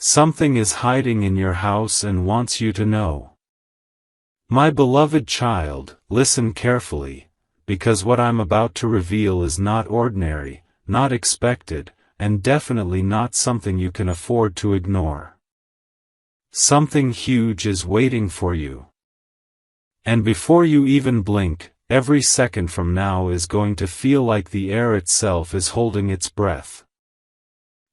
Something is hiding in your house and wants you to know. My beloved child, listen carefully, because what I'm about to reveal is not ordinary, not expected, and definitely not something you can afford to ignore. Something huge is waiting for you. And before you even blink, every second from now is going to feel like the air itself is holding its breath.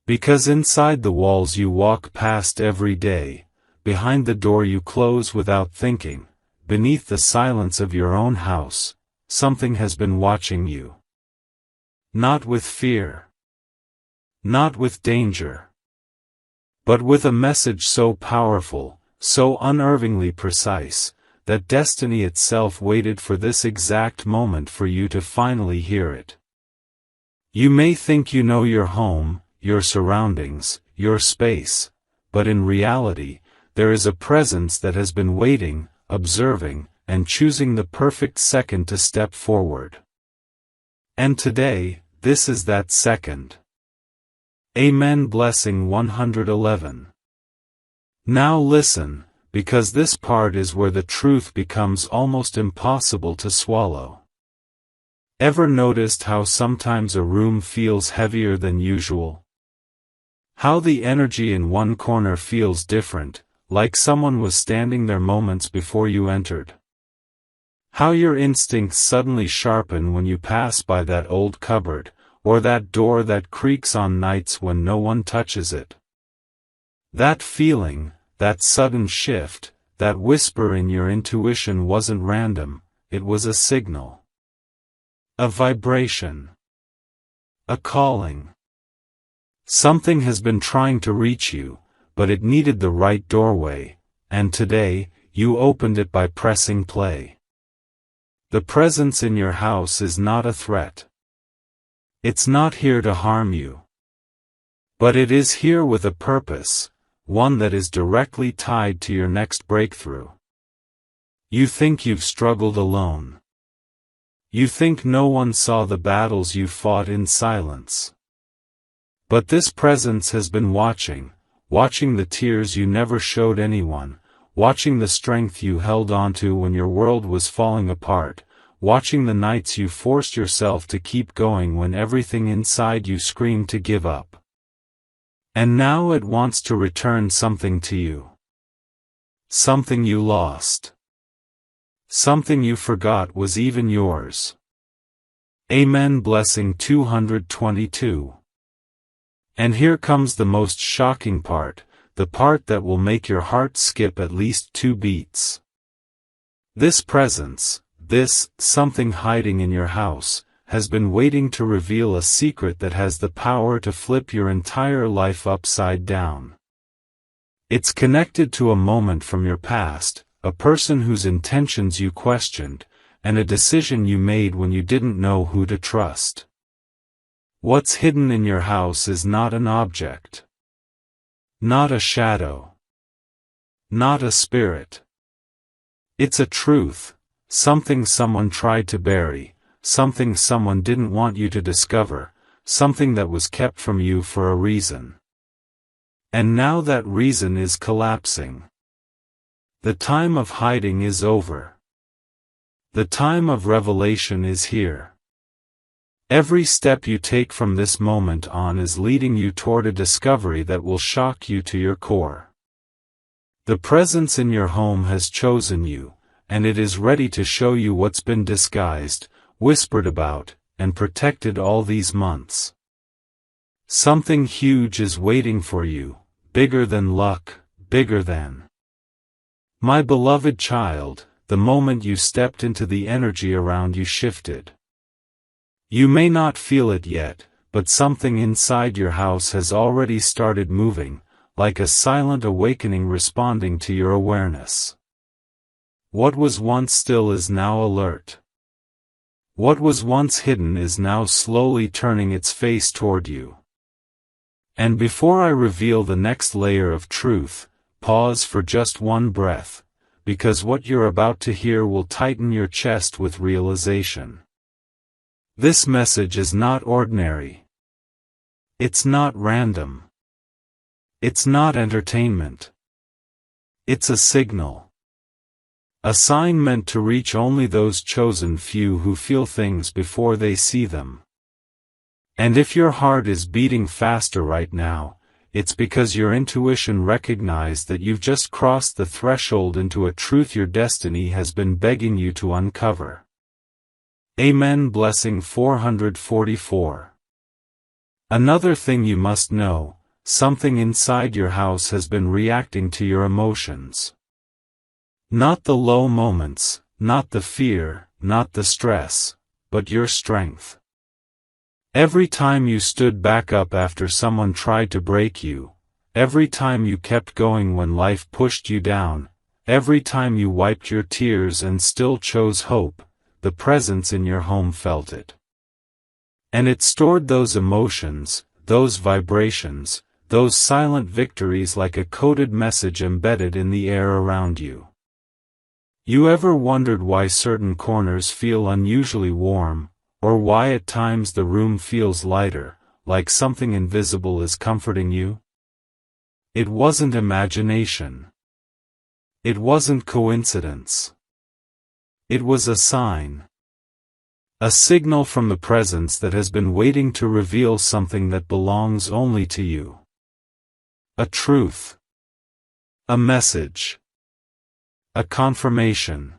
Because inside the walls you walk past every day, behind the door you close without thinking, beneath the silence of your own house, something has been watching you. Not with fear. Not with danger. But with a message so powerful, so unervingly precise, that destiny itself waited for this exact moment for you to finally hear it. You may think you know your home, your surroundings, your space, but in reality, there is a presence that has been waiting, observing, and choosing the perfect second to step forward. And today, this is that second. Amen. Blessing 111. Now listen, because this part is where the truth becomes almost impossible to swallow. Ever noticed how sometimes a room feels heavier than usual? How the energy in one corner feels different, like someone was standing there moments before you entered. How your instincts suddenly sharpen when you pass by that old cupboard, or that door that creaks on nights when no one touches it. That feeling, that sudden shift, that whisper in your intuition wasn't random, it was a signal. A vibration. A calling. Something has been trying to reach you, but it needed the right doorway, and today, you opened it by pressing play. The presence in your house is not a threat. It's not here to harm you. But it is here with a purpose, one that is directly tied to your next breakthrough. You think you've struggled alone. You think no one saw the battles you fought in silence. But this presence has been watching the tears you never showed anyone, watching the strength you held onto when your world was falling apart, watching the nights you forced yourself to keep going when everything inside you screamed to give up. And now it wants to return something to you. Something you lost. Something you forgot was even yours. Amen. Blessing 222. And here comes the most shocking part, the part that will make your heart skip at least 2 beats. This presence, this something hiding in your house, has been waiting to reveal a secret that has the power to flip your entire life upside down. It's connected to a moment from your past, a person whose intentions you questioned, and a decision you made when you didn't know who to trust. What's hidden in your house is not an object. Not a shadow. Not a spirit. It's a truth, something someone tried to bury, something someone didn't want you to discover, something that was kept from you for a reason. And now that reason is collapsing. The time of hiding is over. The time of revelation is here. Every step you take from this moment on is leading you toward a discovery that will shock you to your core. The presence in your home has chosen you, and it is ready to show you what's been disguised, whispered about, and protected all these months. Something huge is waiting for you, bigger than luck, bigger than. My beloved child, the moment you stepped into the energy around you shifted. You may not feel it yet, but something inside your house has already started moving, like a silent awakening responding to your awareness. What was once still is now alert. What was once hidden is now slowly turning its face toward you. And before I reveal the next layer of truth, pause for just one breath, because what you're about to hear will tighten your chest with realization. This message is not ordinary. It's not random. It's not entertainment. It's a signal. A sign meant to reach only those chosen few who feel things before they see them. And if your heart is beating faster right now, it's because your intuition recognized that you've just crossed the threshold into a truth your destiny has been begging you to uncover. Amen. Blessing 444. Another thing you must know, something inside your house has been reacting to your emotions. Not the low moments, not the fear, not the stress, but your strength. Every time you stood back up after someone tried to break you, every time you kept going when life pushed you down, every time you wiped your tears and still chose hope, the presence in your home felt it. And it stored those emotions, those vibrations, those silent victories like a coded message embedded in the air around you. You ever wondered why certain corners feel unusually warm, or why at times the room feels lighter, like something invisible is comforting you? It wasn't imagination. It wasn't coincidence. It was a sign. A signal from the presence that has been waiting to reveal something that belongs only to you. A truth. A message. A confirmation.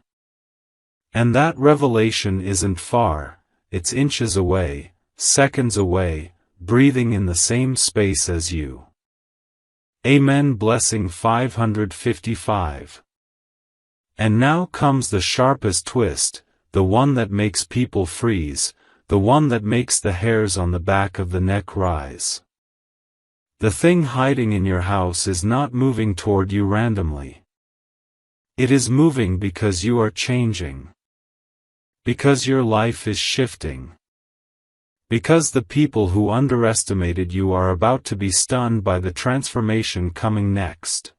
And that revelation isn't far, it's inches away, seconds away, breathing in the same space as you. Amen. Blessing 555. And now comes the sharpest twist, the one that makes people freeze, the one that makes the hairs on the back of the neck rise. The thing hiding in your house is not moving toward you randomly. It is moving because you are changing. Because your life is shifting. Because the people who underestimated you are about to be stunned by the transformation coming next.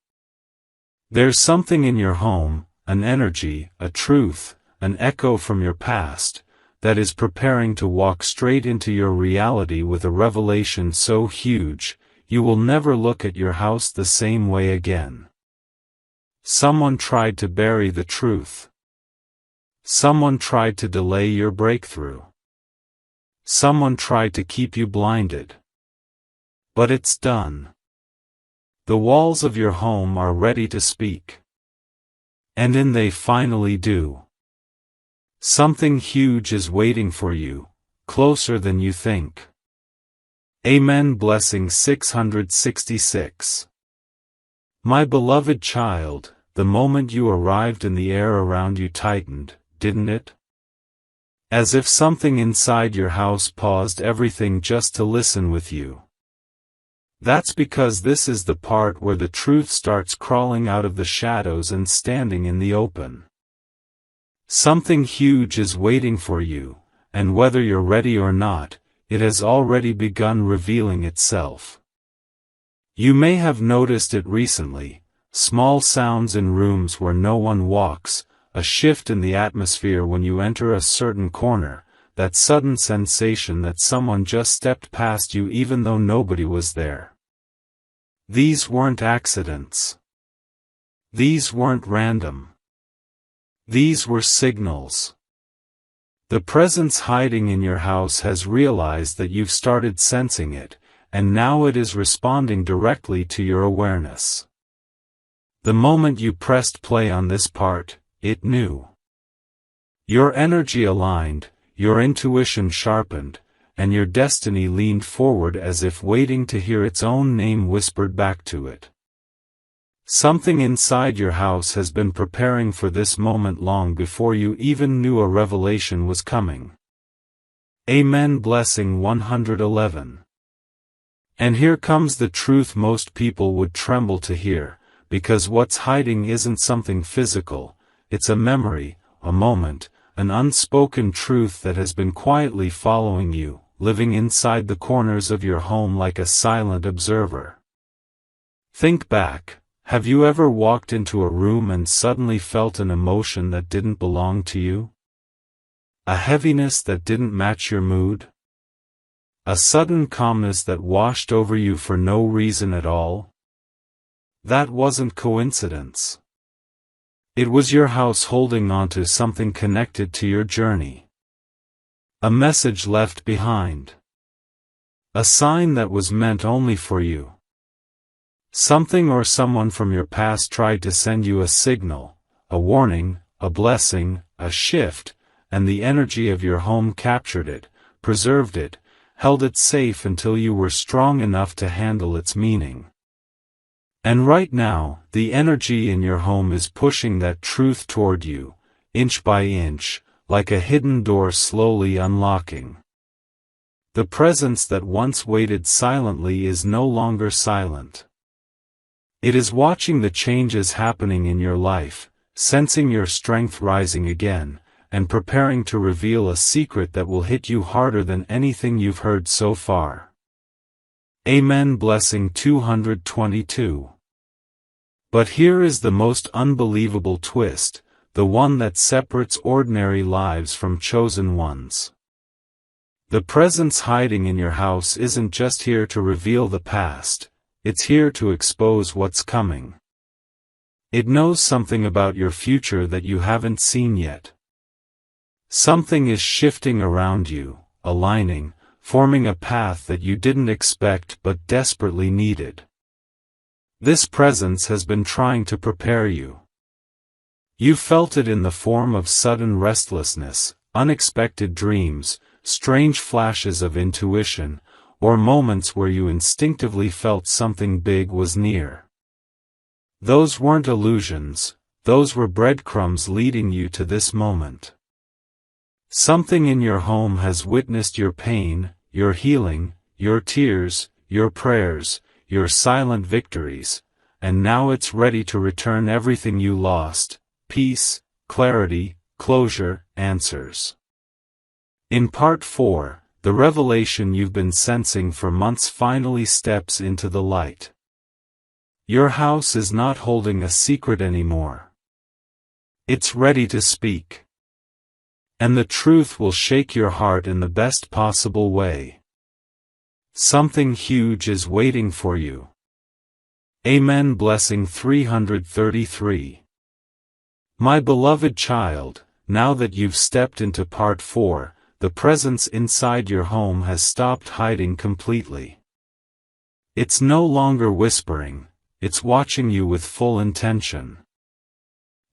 There's something in your home, an energy, a truth, an echo from your past, that is preparing to walk straight into your reality with a revelation so huge, you will never look at your house the same way again. Someone tried to bury the truth. Someone tried to delay your breakthrough. Someone tried to keep you blinded. But it's done. The walls of your home are ready to speak. And in they finally do. Something huge is waiting for you, closer than you think. Amen. Blessing 666. My beloved child, the moment you arrived and the air around you tightened, didn't it? As if something inside your house paused everything just to listen with you. That's because this is the part where the truth starts crawling out of the shadows and standing in the open. Something huge is waiting for you, and whether you're ready or not, it has already begun revealing itself. You may have noticed it recently, small sounds in rooms where no one walks, a shift in the atmosphere when you enter a certain corner, that sudden sensation that someone just stepped past you even though nobody was there. These weren't accidents. These weren't random. These were signals. The presence hiding in your house has realized that you've started sensing it, and now it is responding directly to your awareness. The moment you pressed play on this part, it knew. Your energy aligned, your intuition sharpened, and your destiny leaned forward as if waiting to hear its own name whispered back to it. Something inside your house has been preparing for this moment long before you even knew a revelation was coming. Amen. Blessing 111. And here comes the truth most people would tremble to hear, because what's hiding isn't something physical, it's a memory, a moment, an unspoken truth that has been quietly following you, living inside the corners of your home like a silent observer. Think back. Have you ever walked into a room and suddenly felt an emotion that didn't belong to you? A heaviness that didn't match your mood? A sudden calmness that washed over you for no reason at all? That wasn't coincidence. It was your house holding onto something connected to your journey. A message left behind. A sign that was meant only for you. Something or someone from your past tried to send you a signal, a warning, a blessing, a shift, and the energy of your home captured it, preserved it, held it safe until you were strong enough to handle its meaning. And right now, the energy in your home is pushing that truth toward you, inch by inch, like a hidden door slowly unlocking. The presence that once waited silently is no longer silent. It is watching the changes happening in your life, sensing your strength rising again, and preparing to reveal a secret that will hit you harder than anything you've heard so far. Amen. Blessing 222. But here is the most unbelievable twist, the one that separates ordinary lives from chosen ones. The presence hiding in your house isn't just here to reveal the past, it's here to expose what's coming. It knows something about your future that you haven't seen yet. Something is shifting around you, aligning, forming a path that you didn't expect but desperately needed. This presence has been trying to prepare you. You felt it in the form of sudden restlessness, unexpected dreams, strange flashes of intuition, or moments where you instinctively felt something big was near. Those weren't illusions, those were breadcrumbs leading you to this moment. Something in your home has witnessed your pain, your healing, your tears, your prayers, your silent victories, and now it's ready to return everything you lost: peace, clarity, closure, answers. In Part 4, the revelation you've been sensing for months finally steps into the light. Your house is not holding a secret anymore. It's ready to speak. And the truth will shake your heart in the best possible way. Something huge is waiting for you. Amen. Blessing 333. My beloved child, now that you've stepped into Part 4, the presence inside your home has stopped hiding completely. It's no longer whispering, it's watching you with full intention.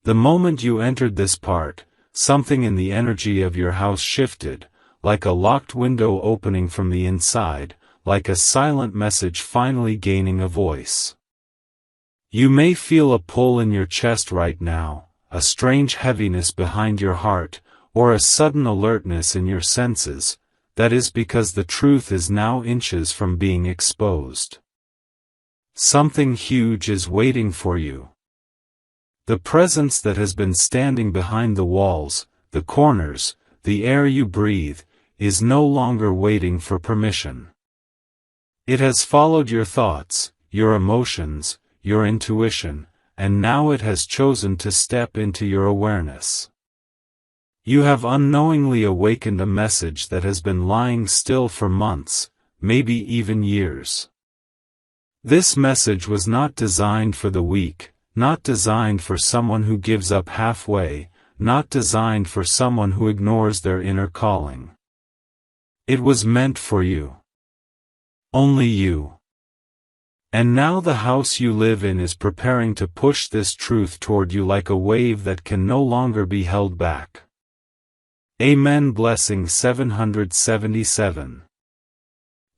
The moment you entered this part, something in the energy of your house shifted, like a locked window opening from the inside, like a silent message finally gaining a voice. You may feel a pull in your chest right now, a strange heaviness behind your heart, or a sudden alertness in your senses. That is because the truth is now inches from being exposed. Something huge is waiting for you. The presence that has been standing behind the walls, the corners, the air you breathe, is no longer waiting for permission. It has followed your thoughts, your emotions, your intuition, and now it has chosen to step into your awareness. You have unknowingly awakened a message that has been lying still for months, maybe even years. This message was not designed for the weak, not designed for someone who gives up halfway, not designed for someone who ignores their inner calling. It was meant for you. Only you. And now the house you live in is preparing to push this truth toward you like a wave that can no longer be held back. Amen. Blessing 777.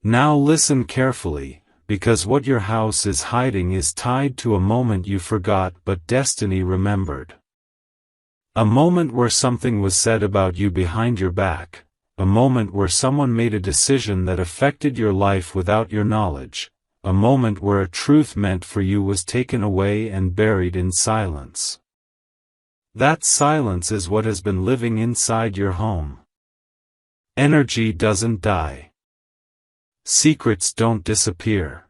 Now listen carefully, because what your house is hiding is tied to a moment you forgot but destiny remembered. A moment where something was said about you behind your back, a moment where someone made a decision that affected your life without your knowledge, a moment where a truth meant for you was taken away and buried in silence. That silence is what has been living inside your home. Energy doesn't die. Secrets don't disappear.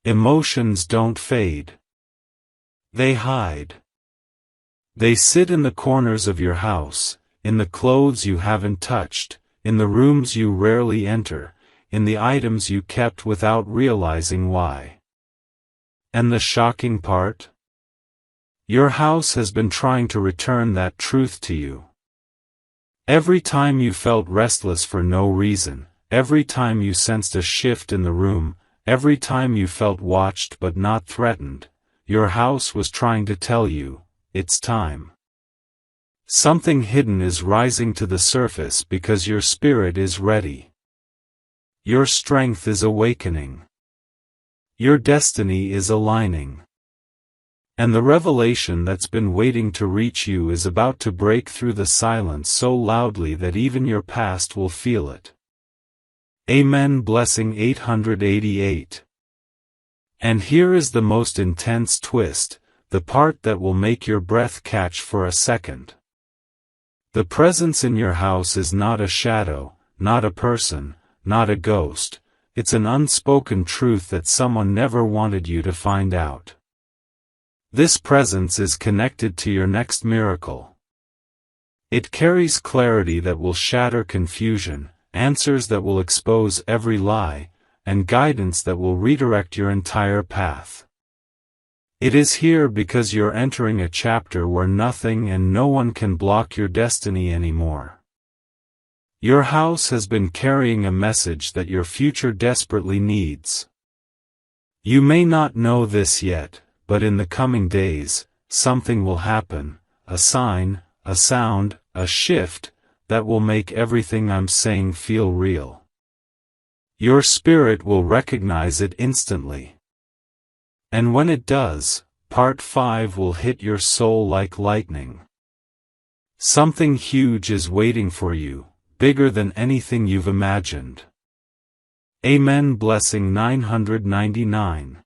Emotions don't fade. They hide. They sit in the corners of your house, in the clothes you haven't touched, in the rooms you rarely enter, in the items you kept without realizing why. And the shocking part? Your house has been trying to return that truth to you. Every time you felt restless for no reason, every time you sensed a shift in the room, every time you felt watched but not threatened, your house was trying to tell you, it's time. Something hidden is rising to the surface because your spirit is ready. Your strength is awakening. Your destiny is aligning. And the revelation that's been waiting to reach you is about to break through the silence so loudly that even your past will feel it. Amen. Blessing 888. And here is the most intense twist, the part that will make your breath catch for a second. The presence in your house is not a shadow, not a person, not a ghost. It's an unspoken truth that someone never wanted you to find out. This presence is connected to your next miracle. It carries clarity that will shatter confusion, answers that will expose every lie, and guidance that will redirect your entire path. It is here because you're entering a chapter where nothing and no one can block your destiny anymore. Your house has been carrying a message that your future desperately needs. You may not know this yet, but in the coming days, something will happen, a sign, a sound, a shift, that will make everything I'm saying feel real. Your spirit will recognize it instantly. And when it does, part 5 will hit your soul like lightning. Something huge is waiting for you, bigger than anything you've imagined. Amen. Blessing 999.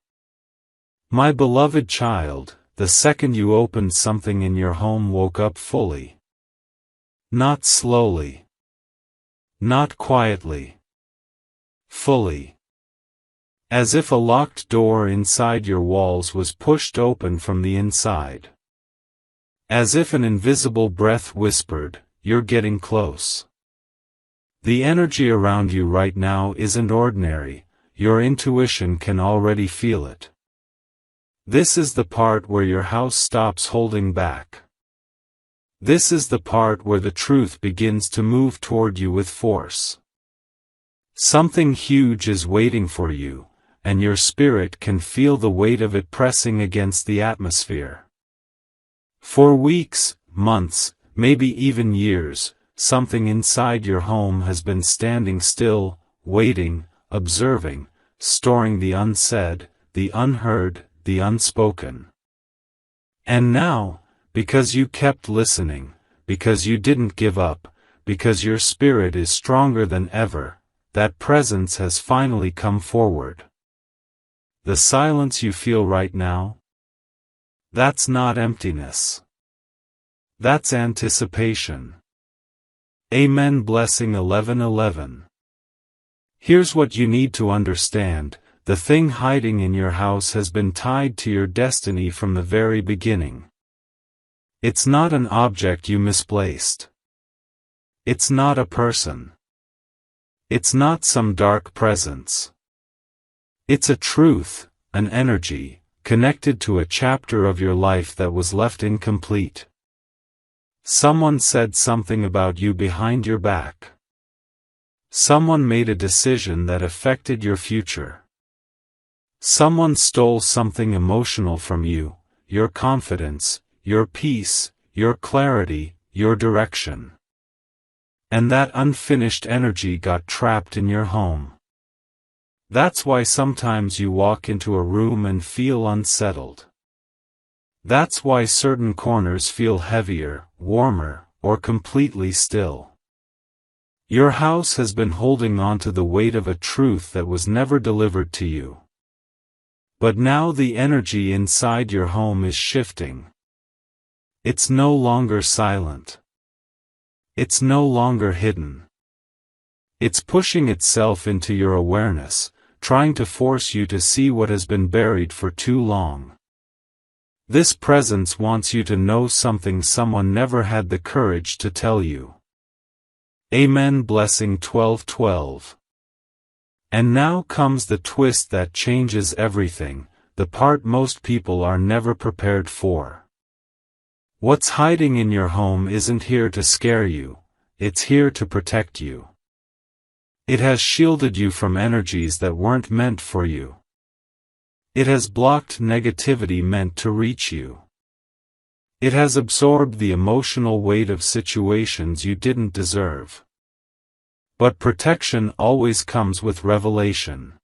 My beloved child, the second you opened something in your home woke up fully. Not slowly. Not quietly. Fully. As if a locked door inside your walls was pushed open from the inside. As if an invisible breath whispered, "You're getting close." The energy around you right now isn't ordinary, your intuition can already feel it. This is the part where your house stops holding back. This is the part where the truth begins to move toward you with force. Something huge is waiting for you, and your spirit can feel the weight of it pressing against the atmosphere. For weeks, months, maybe even years, something inside your home has been standing still, waiting, observing, storing the unsaid, the unheard, the unspoken. And now, because you kept listening, because you didn't give up, because your spirit is stronger than ever, that presence has finally come forward. The silence you feel right now? That's not emptiness. That's anticipation. Amen. Blessing 1111. Here's what you need to understand. The thing hiding in your house has been tied to your destiny from the very beginning. It's not an object you misplaced. It's not a person. It's not some dark presence. It's a truth, an energy, connected to a chapter of your life that was left incomplete. Someone said something about you behind your back. Someone made a decision that affected your future. Someone stole something emotional from you, your confidence, your peace, your clarity, your direction. And that unfinished energy got trapped in your home. That's why sometimes you walk into a room and feel unsettled. That's why certain corners feel heavier, warmer, or completely still. Your house has been holding on to the weight of a truth that was never delivered to you. But now the energy inside your home is shifting. It's no longer silent. It's no longer hidden. It's pushing itself into your awareness, trying to force you to see what has been buried for too long. This presence wants you to know something someone never had the courage to tell you. Amen. Blessing 1212. And now comes the twist that changes everything. the part most people are never prepared for. What's hiding in your home isn't here to scare you, it's here to protect you. It has shielded you from energies that weren't meant for you. It has blocked negativity meant to reach you. It has absorbed the emotional weight of situations you didn't deserve. But protection always comes with revelation.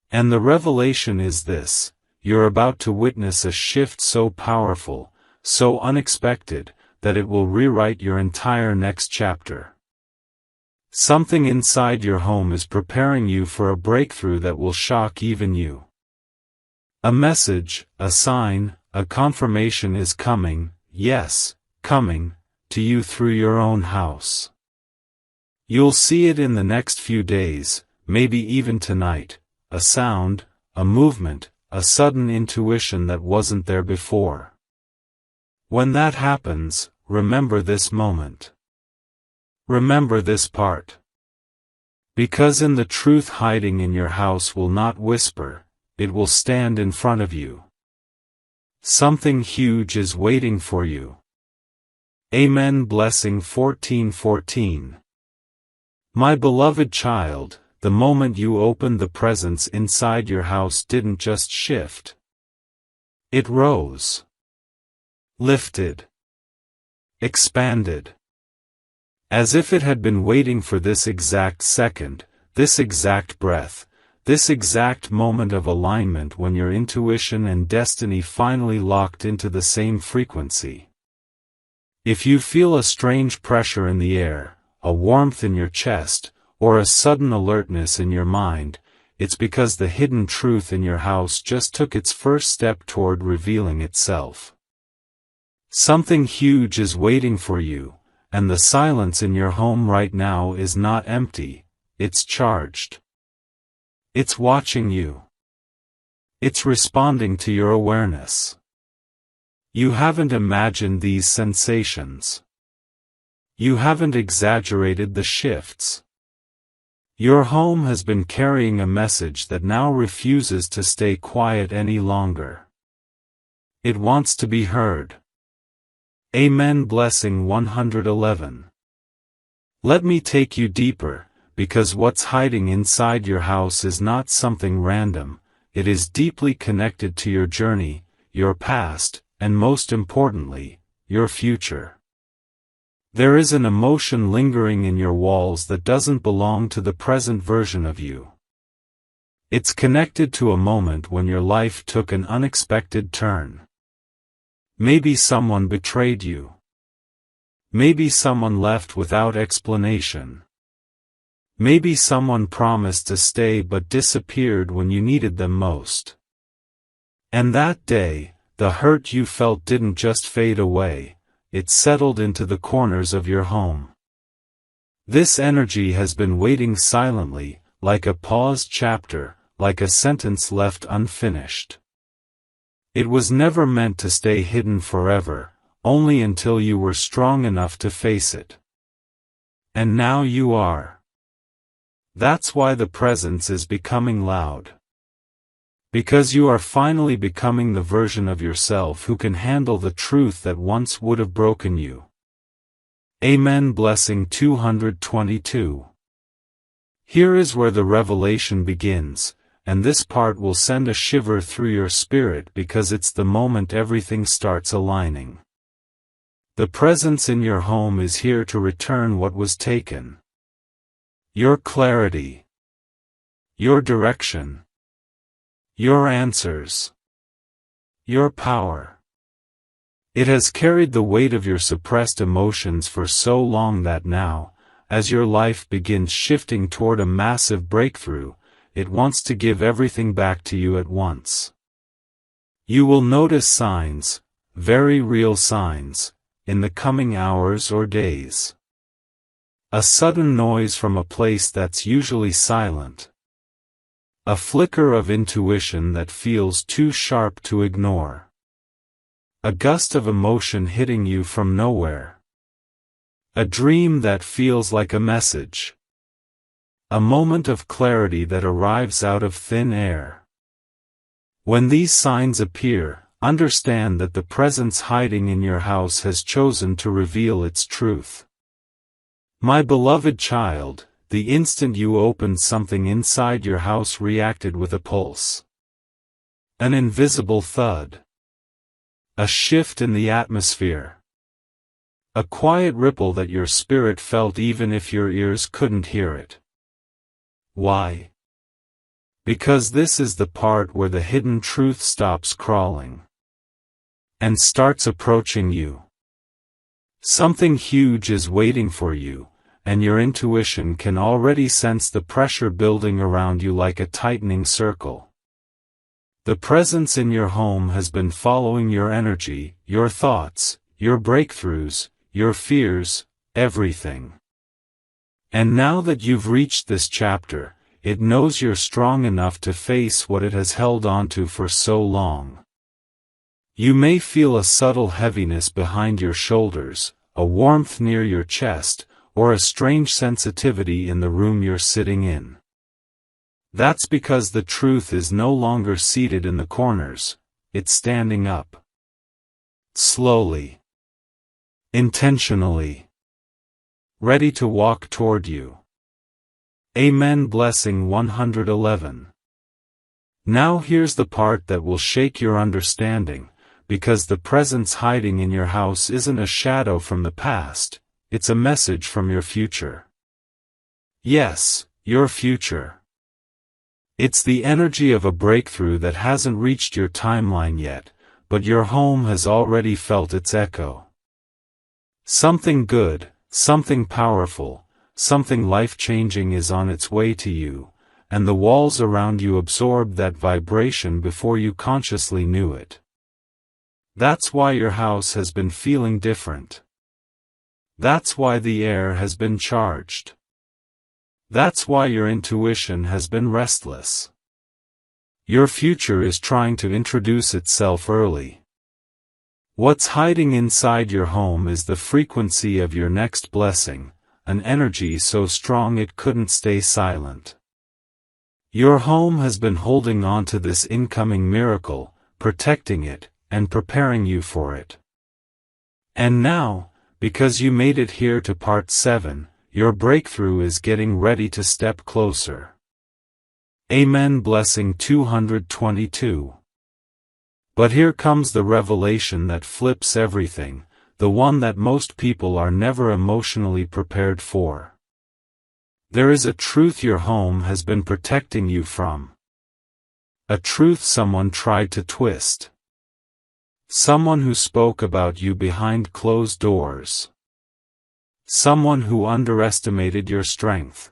And the revelation is this: you're about to witness a shift so powerful, so unexpected, that it will rewrite your entire next chapter. Something inside your home is preparing you for a breakthrough that will shock even you. A message, a sign, a confirmation is coming, yes, coming, to you through your own house. You'll see it in the next few days, maybe even tonight, a sound, a movement, a sudden intuition that wasn't there before. When that happens, remember this moment. Remember this part. Because in the truth hiding in your house will not whisper, it will stand in front of you. Something huge is waiting for you. Amen. Blessing 14:14. My beloved child, the moment you opened, the presence inside your house didn't just shift. It rose. Lifted. Expanded. As if it had been waiting for this exact second, this exact breath, this exact moment of alignment when your intuition and destiny finally locked into the same frequency. If you feel a strange pressure in the air, a warmth in your chest, or a sudden alertness in your mind, it's because the hidden truth in your house just took its first step toward revealing itself. Something huge is waiting for you, and the silence in your home right now is not empty, it's charged. It's watching you. It's responding to your awareness. You haven't imagined these sensations. You haven't exaggerated the shifts. Your home has been carrying a message that now refuses to stay quiet any longer. It wants to be heard. Amen. Blessing 111. Let me take you deeper, because what's hiding inside your house is not something random, it is deeply connected to your journey, your past, and most importantly, your future. There is an emotion lingering in your walls that doesn't belong to the present version of you. It's connected to a moment when your life took an unexpected turn. Maybe someone betrayed you. Maybe someone left without explanation. Maybe someone promised to stay but disappeared when you needed them most. And that day, the hurt you felt didn't just fade away, it settled into the corners of your home. This energy has been waiting silently, like a paused chapter, like a sentence left unfinished. It was never meant to stay hidden forever, only until you were strong enough to face it. And now you are. That's why the presence is becoming loud. Because you are finally becoming the version of yourself who can handle the truth that once would have broken you. Amen. Blessing 222. Here is where the revelation begins, and this part will send a shiver through your spirit because it's the moment everything starts aligning. The presence in your home is here to return what was taken. Your clarity. Your direction. Your answers. Your power. It has carried the weight of your suppressed emotions for so long that now, as your life begins shifting toward a massive breakthrough, it wants to give everything back to you at once. You will notice signs, very real signs, in the coming hours or days. A sudden noise from a place that's usually silent. A flicker of intuition that feels too sharp to ignore. A gust of emotion hitting you from nowhere. A dream that feels like a message. A moment of clarity that arrives out of thin air. When these signs appear, understand that the presence hiding in your house has chosen to reveal its truth. My beloved child, the instant you opened something inside your house reacted with a pulse. An invisible thud. A shift in the atmosphere. A quiet ripple that your spirit felt even if your ears couldn't hear it. Why? Because this is the part where the hidden truth stops crawling and starts approaching you. Something huge is waiting for you, and your intuition can already sense the pressure building around you like a tightening circle. The presence in your home has been following your energy, your thoughts, your breakthroughs, your fears, everything. And now that you've reached this chapter, it knows you're strong enough to face what it has held onto for so long. You may feel a subtle heaviness behind your shoulders, a warmth near your chest, or a strange sensitivity in the room you're sitting in. That's because the truth is no longer seated in the corners, it's standing up. Slowly. Intentionally. Ready to walk toward you. Amen. Blessing 111. Now here's the part that will shake your understanding, because the presence hiding in your house isn't a shadow from the past, it's a message from your future. Yes, your future. It's the energy of a breakthrough that hasn't reached your timeline yet, but your home has already felt its echo. Something good, something powerful, something life-changing is on its way to you, and the walls around you absorb that vibration before you consciously knew it. That's why your house has been feeling different. That's why the air has been charged. That's why your intuition has been restless. Your future is trying to introduce itself early. What's hiding inside your home is the frequency of your next blessing, an energy so strong it couldn't stay silent. Your home has been holding on to this incoming miracle, protecting it, and preparing you for it. And now, because you made it here to part 7, your breakthrough is getting ready to step closer. Amen. Blessing 222. But here comes the revelation that flips everything, the one that most people are never emotionally prepared for. There is a truth your home has been protecting you from. A truth someone tried to twist. Someone who spoke about you behind closed doors. Someone who underestimated your strength.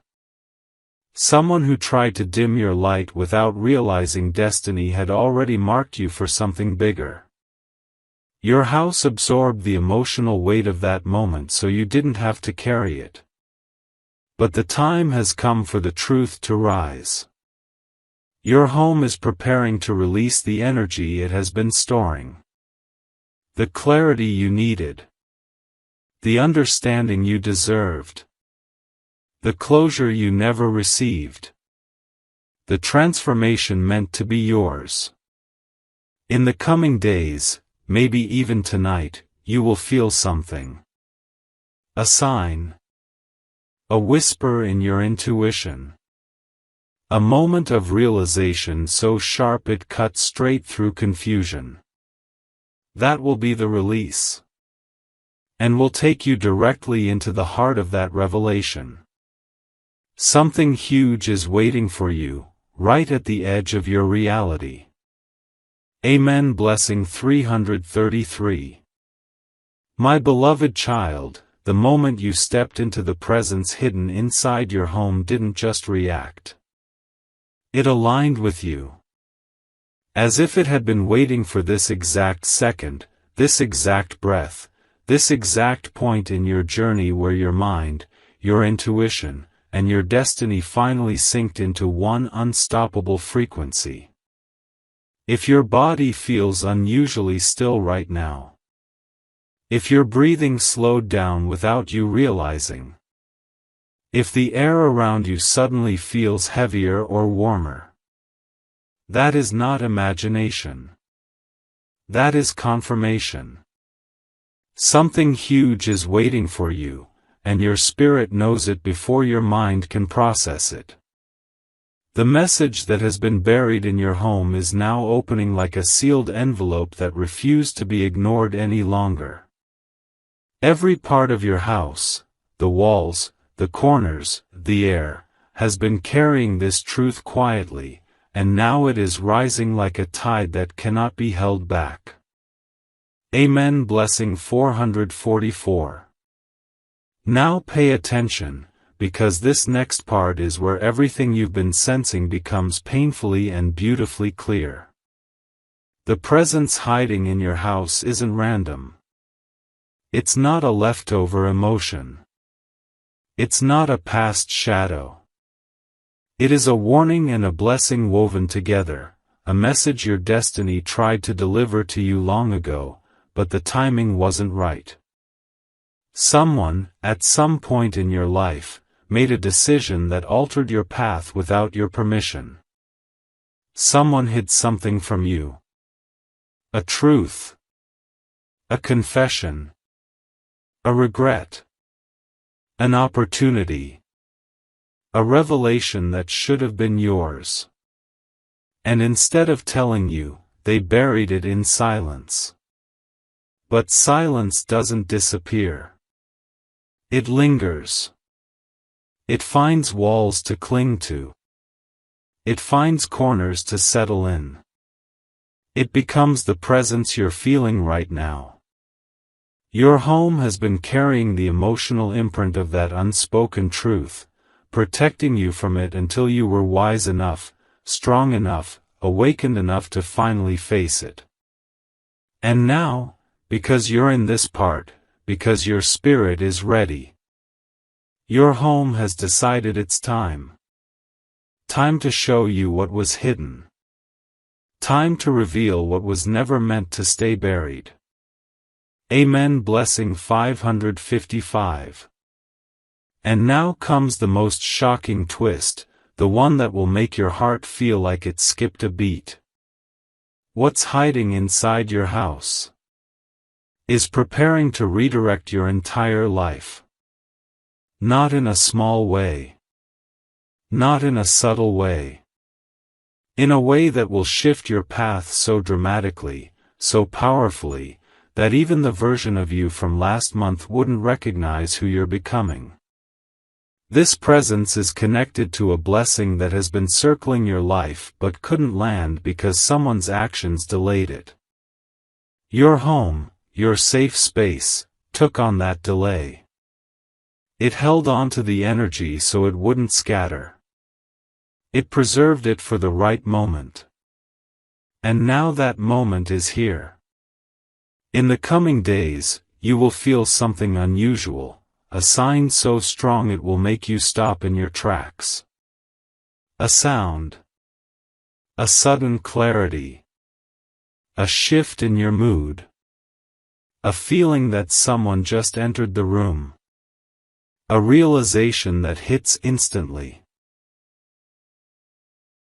Someone who tried to dim your light without realizing destiny had already marked you for something bigger. Your house absorbed the emotional weight of that moment so you didn't have to carry it. But the time has come for the truth to rise. Your home is preparing to release the energy it has been storing. The clarity you needed. The understanding you deserved. The closure you never received. The transformation meant to be yours. In the coming days, maybe even tonight, you will feel something. A sign. A whisper in your intuition. A moment of realization so sharp it cuts straight through confusion. That will be the release. And will take you directly into the heart of that revelation. Something huge is waiting for you, right at the edge of your reality. Amen. Blessing 333. My beloved child, the moment you stepped into the presence hidden inside your home didn't just react. It aligned with you. As if it had been waiting for this exact second, this exact breath, this exact point in your journey where your mind, your intuition, and your destiny finally synced into one unstoppable frequency. If your body feels unusually still right now. If your breathing slowed down without you realizing. If the air around you suddenly feels heavier or warmer. That is not imagination. That is confirmation. Something huge is waiting for you, and your spirit knows it before your mind can process it. The message that has been buried in your home is now opening like a sealed envelope that refused to be ignored any longer. Every part of your house, the walls, the corners, the air, has been carrying this truth quietly, and now it is rising like a tide that cannot be held back. Amen. Blessing 444. Now pay attention, because this next part is where everything you've been sensing becomes painfully and beautifully clear. The presence hiding in your house isn't random. It's not a leftover emotion. It's not a past shadow. It is a warning and a blessing woven together, a message your destiny tried to deliver to you long ago, but the timing wasn't right. Someone, at some point in your life, made a decision that altered your path without your permission. Someone hid something from you. A truth. A confession. A regret. An opportunity. A revelation that should have been yours. And instead of telling you, they buried it in silence. But silence doesn't disappear. It lingers. It finds walls to cling to. It finds corners to settle in. It becomes the presence you're feeling right now. Your home has been carrying the emotional imprint of that unspoken truth, protecting you from it until you were wise enough, strong enough, awakened enough to finally face it. And now, because you're in this part, because your spirit is ready, your home has decided it's time. Time to show you what was hidden. Time to reveal what was never meant to stay buried. Amen. Blessing 555. And now comes the most shocking twist, the one that will make your heart feel like it skipped a beat. What's hiding inside your house is preparing to redirect your entire life. Not in a small way. Not in a subtle way. In a way that will shift your path so dramatically, so powerfully, that even the version of you from last month wouldn't recognize who you're becoming. This presence is connected to a blessing that has been circling your life but couldn't land because someone's actions delayed it. Your home, your safe space, took on that delay. It held on to the energy so it wouldn't scatter. It preserved it for the right moment. And now that moment is here. In the coming days, you will feel something unusual, a sign so strong it will make you stop in your tracks. A sound. A sudden clarity. A shift in your mood. A feeling that someone just entered the room. A realization that hits instantly.